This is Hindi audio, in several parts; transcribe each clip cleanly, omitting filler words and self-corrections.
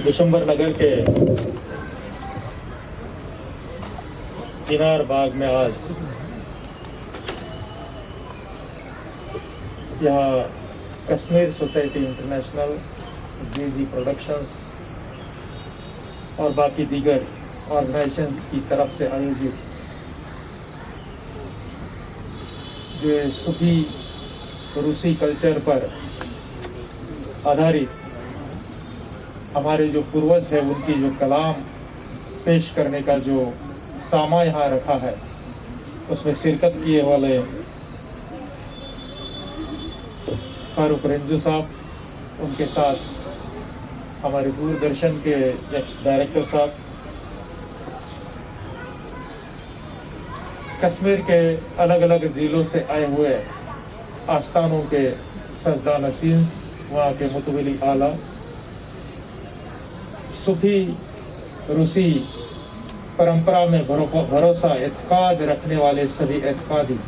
दिसंबर नगर के चिनार बाग में आज यहाँ कश्मीर सोसाइटी इंटरनेशनल, जीजी प्रोडक्शंस और बाकी दीगर ऑर्गेनाइजेशंस की तरफ से आयोजित जो सूफी रूसी कल्चर पर आधारित हमारे जो पूर्वज है उनकी जो कलाम पेश करने का जो सामा यहाँ रखा है, उसमें शिरकत किए वाले फारूक रेंजू साहब, उनके साथ हमारे दूरदर्शन के एक्स डायरेक्टर साहब, कश्मीर के अलग अलग ज़िलों से आए हुए आस्थानों के सजदा नसींस, वहाँ के मुतवली आला, सूफी रूसी परंपरा में भरोसा एतकाद रखने वाले सभी एतकादी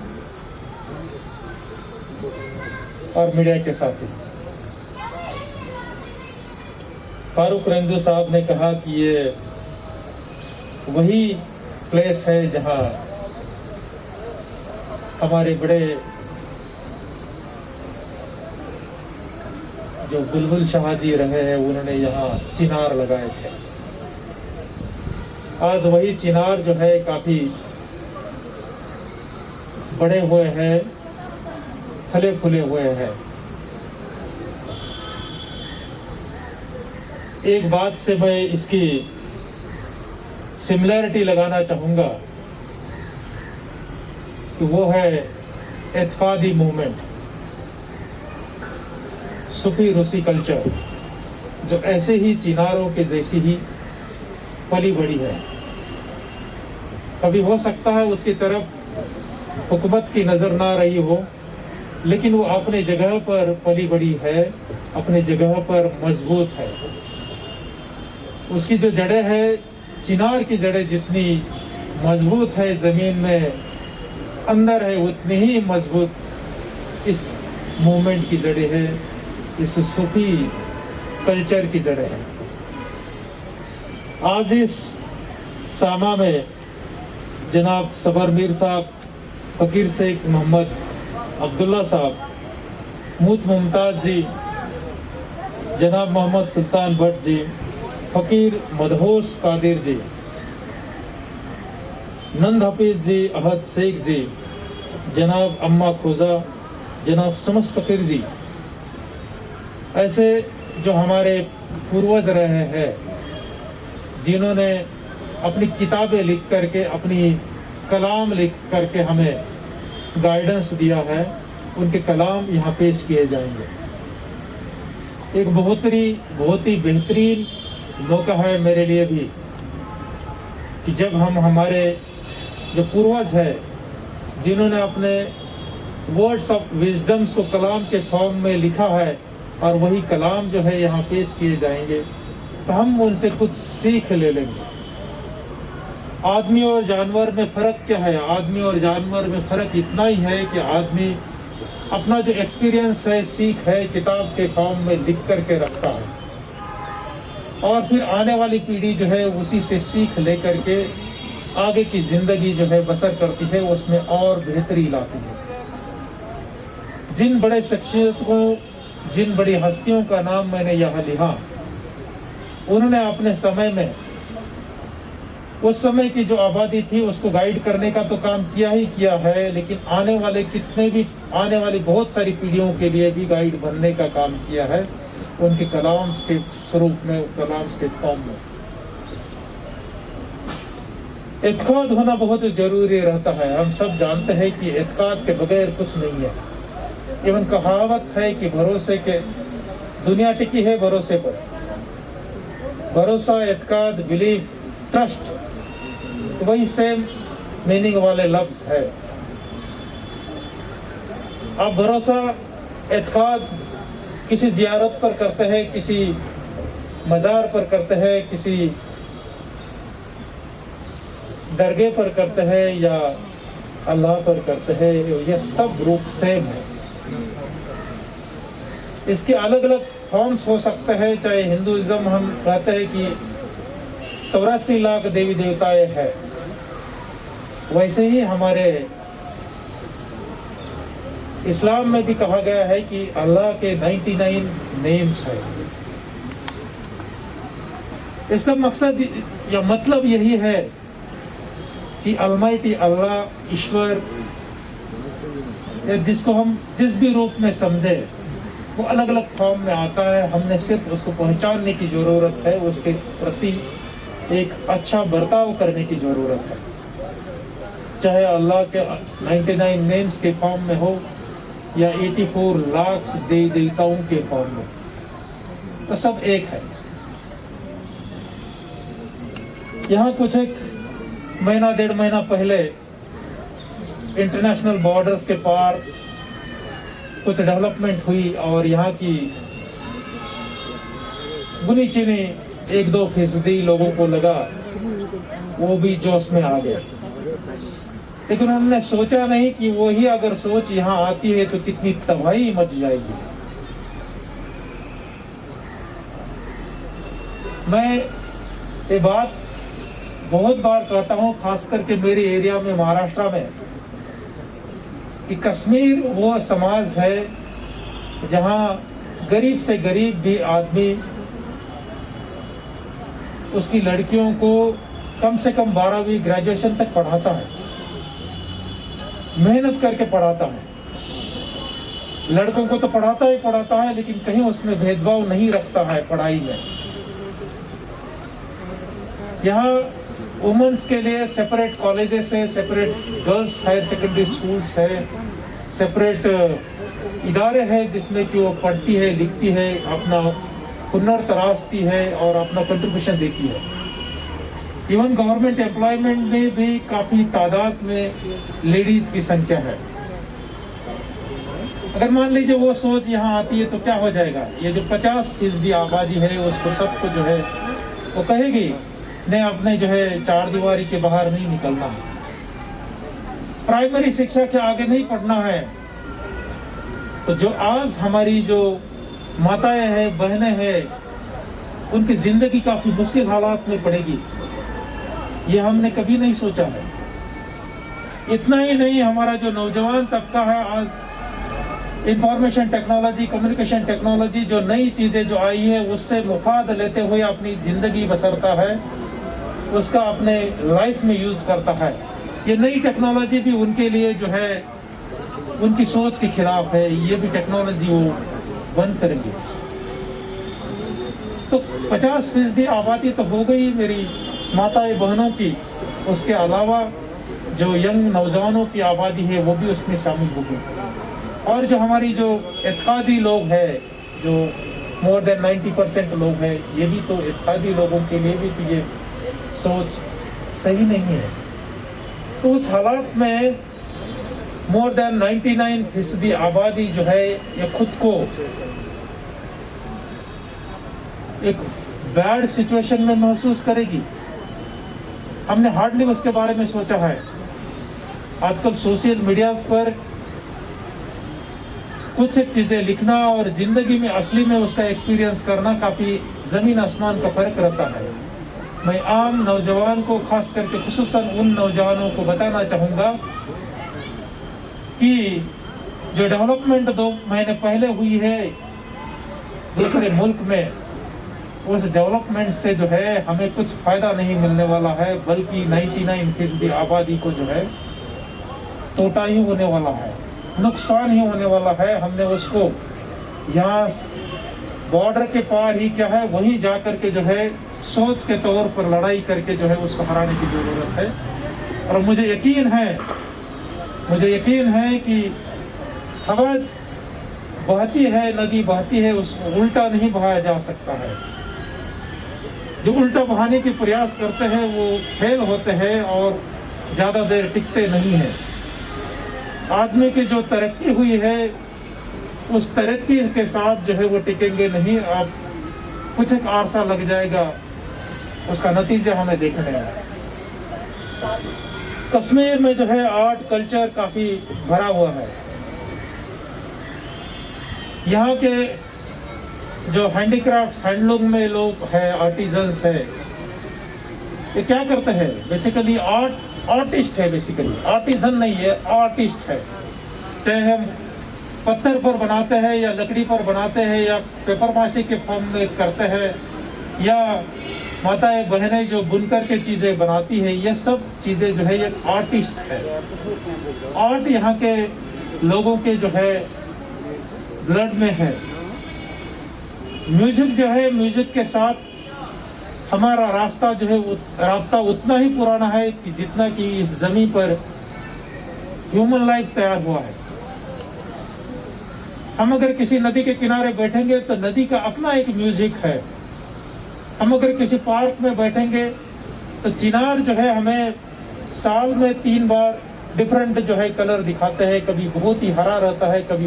और मीडिया के साथी। फारूक रेंजू साहब ने कहा कि ये वही प्लेस है जहां हमारे बड़े जो बुलबुल शाह जी रहे हैं, उन्होंने यहाँ चिनार लगाए थे। आज वही चिनार जो है काफी बड़े हुए हैं, फले फूले हुए हैं। एक बात से मैं इसकी सिमिलैरिटी लगाना चाहूंगा कि वो है एतकादी मूवमेंट, सूफी रूसी कल्चर, जो ऐसे ही चिनारों के जैसी ही पली बड़ी है। कभी हो सकता है उसकी तरफ हुकूमत की नजर ना रही हो, लेकिन वो अपने जगह पर पली बड़ी है, अपने जगह पर मजबूत है। उसकी जो जड़ें है, चिनार की जड़ें जितनी मजबूत है जमीन में अंदर है, उतनी ही मजबूत इस मूवमेंट की जड़ें है, इस सूफी कल्चर की जड़ें है। आज इस सामा में जनाब सबर मीर साहब, फकीर शेख मोहम्मद अब्दुल्ला साहब, मूत मुमताज जी, जनाब मोहम्मद सुल्तान भट्ट जी, फकीर मदहोश कादिर जी, नंद हफीज जी, अहद शेख जी, जनाब अम्मा खुजा, जनाब समस फकीर जी, ऐसे जो हमारे पूर्वज रहे हैं, जिन्होंने अपनी किताबें लिख करके, अपनी कलाम लिख करके हमें गाइडेंस दिया है, उनके कलाम यहाँ पेश किए जाएंगे। एक बहुत ही बेहतरीन मौका है मेरे लिए भी कि जब हम हमारे जो पूर्वज है, जिन्होंने अपने वर्ड्स ऑफ विजडम्स को कलाम के फॉर्म में लिखा है और वही कलाम जो है यहाँ पेश किए जाएंगे, तो हम उनसे कुछ सीख ले लेंगे। आदमी और जानवर में फ़र्क क्या है? आदमी और जानवर में फ़र्क इतना ही है कि आदमी अपना जो एक्सपीरियंस है, सीख है, किताब के फॉर्म में लिख करके रखता है और फिर आने वाली पीढ़ी जो है उसी से सीख ले करके आगे की ज़िंदगी जो है बसर करती है, उसमें और बेहतरी लाती है। जिन बड़े शख्सियतों, जिन बड़ी हस्तियों का नाम मैंने यहाँ लिया, उन्होंने अपने समय में, उस समय की जो आबादी थी उसको गाइड करने का तो काम किया ही किया है, लेकिन आने वाली बहुत सारी पीढ़ियों के लिए भी गाइड बनने का काम किया है, उनके कलाम के स्वरूप में, कलाम के फॉर्म में। एतकाद होना बहुत जरूरी रहता है। हम सब जानते हैं कि एतकाद के बगैर कुछ नहीं है। इवन कहावत है कि भरोसे के दुनिया टिकी है भरोसे पर। भरोसा, एतकाद, बिलीव, ट्रस्ट, वही सेम मीनिंग वाले लफ्ज है। आप भरोसा, एतकाद किसी जियारत पर करते हैं, किसी मज़ार पर करते हैं, किसी दरगाह पर करते हैं, या अल्लाह पर करते हैं, ये सब रूप सेम है। इसके अलग अलग फॉर्म्स हो सकते हैं। चाहे हिंदुइज्म हम कहते हैं कि 84 लाख देवी देवताएं हैं, वैसे ही हमारे इस्लाम में भी कहा गया है कि अल्लाह के 99 नेम्स है। इसका मकसद या मतलब यही है कि अलमाइटी अल्लाह, ईश्वर, जिसको हम जिस भी रूप में समझे, वो अलग अलग फॉर्म में आता है। हमने सिर्फ उसको पहचानने की जरूरत है, उसके प्रति एक अच्छा बर्ताव करने की जरूरत है। चाहे अल्लाह के 99 नेम्स के फॉर्म में हो या 84 लाख देवी देवताओं के फॉर्म में, तो सब एक है। यहाँ कुछ एक महीना 1.5 महीना पहले इंटरनेशनल बॉर्डर्स के पार कुछ डेवलपमेंट हुई और यहाँ की बुनी चुनी 1-2% लोगों को लगा, वो भी जोश में आ गए। लेकिन हमने सोचा नहीं कि वही अगर सोच यहाँ आती है तो कितनी तबाही मच जाएगी। मैं ये बात बहुत बार कहता हूँ, खास करके मेरे एरिया में, महाराष्ट्र में, कि कश्मीर वो समाज है जहाँ गरीब से गरीब भी आदमी उसकी लड़कियों को कम से कम 12वीं ग्रेजुएशन तक पढ़ाता है, मेहनत करके पढ़ाता है। लड़कों को तो पढ़ाता है, लेकिन कहीं उसमें भेदभाव नहीं रखता है पढ़ाई में। यहाँ वुमेन्स के लिए सेपरेट कॉलेजेस है, separate girls higher secondary schools है, सेपरेट इदारे हैं जिसमें कि वो पढ़ती है, लिखती है, अपना हुनर तराशती है और अपना कंट्रीब्यूशन देती है। इवन गवर्नमेंट एम्प्लॉयमेंट में भी काफ़ी तादाद में लेडीज की संख्या है। अगर मान लीजिए वो सोच यहाँ आती है तो क्या हो जाएगा? ये जो 50% आबादी है उसको सबको जो है वो कहेगी नहीं, अपने जो है 4 दीवारी के बाहर नहीं निकलना, प्राइमरी शिक्षा के आगे नहीं पढ़ना है। तो जो आज हमारी जो माताएं हैं, बहनें हैं, उनकी जिंदगी काफी मुश्किल हालात में पड़ेगी, ये हमने कभी नहीं सोचा है। इतना ही नहीं, हमारा जो नौजवान तबका है आज इंफॉर्मेशन टेक्नोलॉजी, कम्युनिकेशन टेक्नोलॉजी, जो नई चीजें जो आई है उससे मुफाद लेते हुए अपनी जिंदगी बसरता है, उसका अपने लाइफ में यूज करता है। ये नई टेक्नोलॉजी भी उनके लिए जो है उनकी सोच के खिलाफ है, ये भी टेक्नोलॉजी वो बंद करेंगे। तो 50% आबादी तो हो गई मेरी माताएं बहनों की, उसके अलावा जो यंग नौजवानों की आबादी है वो भी उसमें शामिल हो गई। और जो हमारी जो इत्तेहादी लोग हैं, जो मोर देन 90% लोग हैं, ये भी तो इत्तेहादी लोगों के लिए भी तो ये सोच सही नहीं है। तो उस हालात में मोर देन 99% आबादी जो है ये खुद को एक बैड सिचुएशन में महसूस करेगी। हमने हार्डली उसके बारे में सोचा है। आजकल सोशल मीडिया पर कुछ एक चीजें लिखना और जिंदगी में असली में उसका एक्सपीरियंस करना काफी जमीन आसमान का फर्क रहता है। मैं आम नौजवान को, खास करके खुसूसन उन नौजवानों को बताना चाहूँगा कि जो डेवलपमेंट 2 महीने पहले हुई है दूसरे मुल्क में, उस डेवलपमेंट से जो है हमें कुछ फायदा नहीं मिलने वाला है, बल्कि 99% आबादी को जो है तोटा ही होने वाला है, नुकसान ही होने वाला है। हमने उसको यहाँ बॉर्डर के पार ही क्या है वहीं जा करके जो है सोच के तौर पर लड़ाई करके जो है उसको हराने की जरूरत है। और मुझे यकीन है कि हवा बहती है, नदी बहती है, उसको उल्टा नहीं बहाया जा सकता है। जो उल्टा बहाने के प्रयास करते हैं वो फेल होते हैं और ज़्यादा देर टिकते नहीं हैं। आदमी की जो तरक्की हुई है उस तरक्की के साथ जो है वो टिकेंगे नहीं। अब कुछ एक अरसा लग जाएगा, उसका नतीजा हमें देखने हैं। कश्मीर में जो है आर्ट कल्चर काफ़ी भरा हुआ है। यहाँ के जो हैंडीक्राफ्ट हैंडलूम में लोग हैं, आर्टिजन्स है, ये क्या करते हैं? बेसिकली आर्टिस्ट है, बेसिकली आर्टिजन नहीं है, आर्टिस्ट है। चाहे हम पत्थर पर बनाते हैं या लकड़ी पर बनाते हैं या पेपर माशी के फॉर्म में करते हैं, या माताएं बहनें जो बुनकर के चीज़ें बनाती है, ये सब चीज़ें जो है ये आर्टिस्ट है। आर्ट यहाँ के लोगों के जो है ब्लड में है। म्यूजिक जो है, म्यूजिक के साथ हमारा रास्ता जो है रास्ता उतना ही पुराना है कि जितना कि इस जमीन पर ह्यूमन लाइफ तैयार हुआ है। हम अगर किसी नदी के किनारे बैठेंगे तो नदी का अपना एक म्यूजिक है। हम अगर किसी पार्क में बैठेंगे तो चिनार जो है हमें साल में 3 बार डिफरेंट जो है कलर दिखाते हैं। कभी बहुत ही हरा रहता है, कभी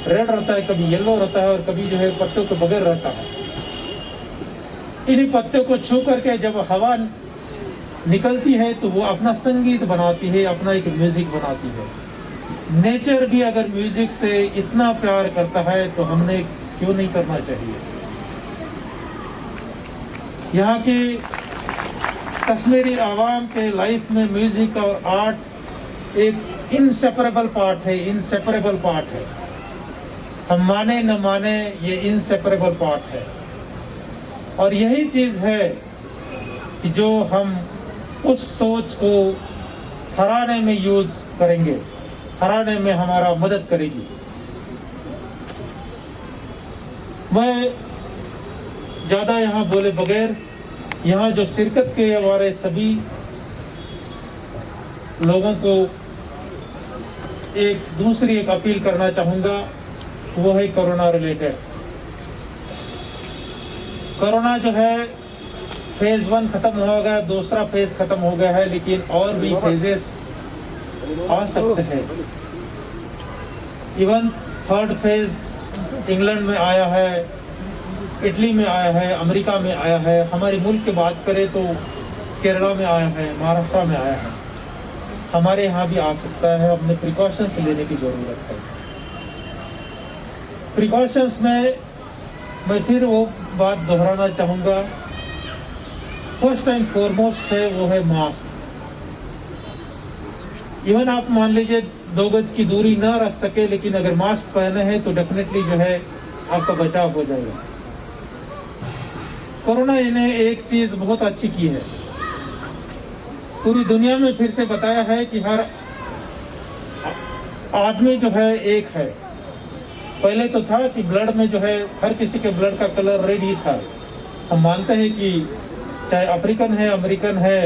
रेड रहता है, कभी येलो रहता है और कभी जो है पत्तों के बगैर रहता है। इन्हीं पत्तों को छू करके जब हवा निकलती है तो वो अपना संगीत बनाती है, अपना एक म्यूजिक बनाती है। नेचर भी अगर म्यूजिक से इतना प्यार करता है तो हमने क्यों नहीं करना चाहिए। यहाँ की कश्मीरी आवाम के लाइफ में म्यूजिक और आर्ट एक इनसेपरेबल पार्ट है, इनसेपरेबल पार्ट है। हम माने न माने ये इनसेपरेबल पार्ट है। और यही चीज़ है कि जो हम उस सोच को हराने में यूज करेंगे, हराने में हमारा मदद करेगी। मैं ज़्यादा यहाँ बोले बगैर यहाँ जो शिरकत के हमारे सभी लोगों को एक अपील करना चाहूँगा, वो है कोरोना रिलेटेड। कोरोना जो है फेज 1 खत्म हो गया, दूसरा फेज खत्म हो गया है, लेकिन और भी फेजेस आ सकते हैं। इवन 3rd फेज इंग्लैंड में आया है, इटली में आया है, अमेरिका में आया है। हमारे मुल्क की बात करें तो केरला में आया है, महाराष्ट्र में आया है। हमारे यहाँ भी आ सकता है। अपने प्रिकॉशंस लेने की ज़रूरत है। प्रिकॉशंस में मैं फिर वो बात दोहराना चाहूँगा। फर्स्ट एंड फॉरमोस्ट है वो है मास्क। इवन आप मान लीजिए 2 गज की दूरी ना रख सके, लेकिन अगर मास्क पहने हैं तो डेफिनेटली जो है आपका बचाव हो जाएगा। कोरोना ने एक चीज़ बहुत अच्छी की है, पूरी दुनिया में फिर से बताया है कि हर आदमी जो है एक है। पहले तो था कि ब्लड में जो है हर किसी के ब्लड का कलर रेड ही था। हम मानते हैं कि चाहे अफ्रीकन है, अमेरिकन है,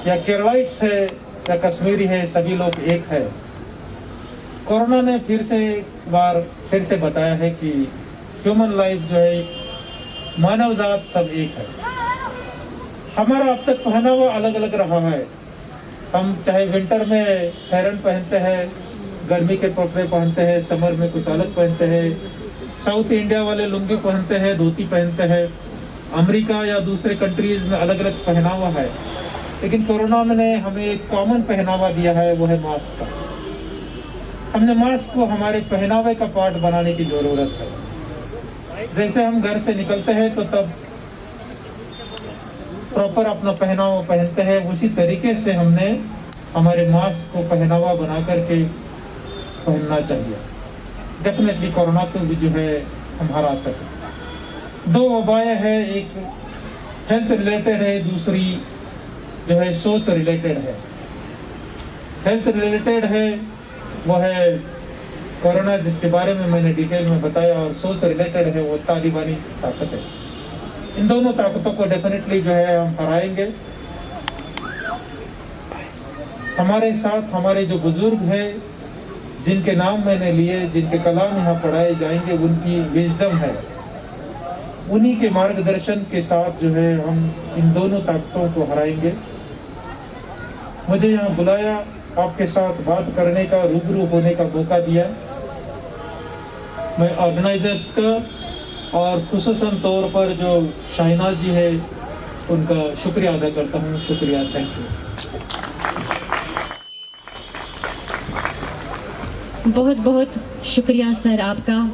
या केरलाइट्स है या कश्मीरी है, सभी लोग एक है। कोरोना ने फिर से बताया है कि ह्यूमन लाइफ जो है, मानव जात सब एक है। हमारा अब तक पहनावा अलग अलग रहा है। हम चाहे विंटर में फेरन पहनते हैं, गर्मी के कपड़े पहनते हैं, समर में कुछ अलग पहनते हैं। साउथ इंडिया वाले लुंगी पहनते हैं, धोती पहनते हैं। अमेरिका या दूसरे कंट्रीज में अलग अलग पहनावा है, लेकिन कोरोना ने हमें एक कॉमन पहनावा दिया है, वो है मास्क का। हमने मास्क को हमारे पहनावे का पार्ट बनाने की ज़रूरत है। जैसे हम घर से निकलते हैं तो तब प्रॉपर अपना पहनावा पहनते हैं, उसी तरीके से हमने हमारे मास्क को पहनावा बना करके पहनना चाहिए। डेफिनेटली कोरोना को भी जो है हम हरा सकें। 2 वबाएं हैं, एक हेल्थ रिलेटेड है, दूसरी जो है सोच रिलेटेड है। हेल्थ रिलेटेड है वो है कोरोना, जिसके बारे में मैंने डिटेल में बताया, और सोच रिलेटेड है वो तालिबानी ताकत है। इन दोनों ताकतों को डेफिनेटली जो है हम हराएंगे। हमारे साथ हमारे जो बुजुर्ग हैं, जिनके नाम मैंने लिए, जिनके कलाम यहाँ पढ़ाए जाएंगे, उनकी विजडम है, उन्हीं के मार्गदर्शन के साथ जो है हम इन दोनों ताकतों को हराएंगे। मुझे यहाँ बुलाया, आपके साथ बात करने का, रूबरू होने का मौका दिया। मैं ऑर्गेनाइजर्स का और खुसूसन तौर पर जो शाहिना जी है उनका शुक्रिया अदा करता हूँ। शुक्रिया, थैंक यू। बहुत बहुत शुक्रिया सर आपका।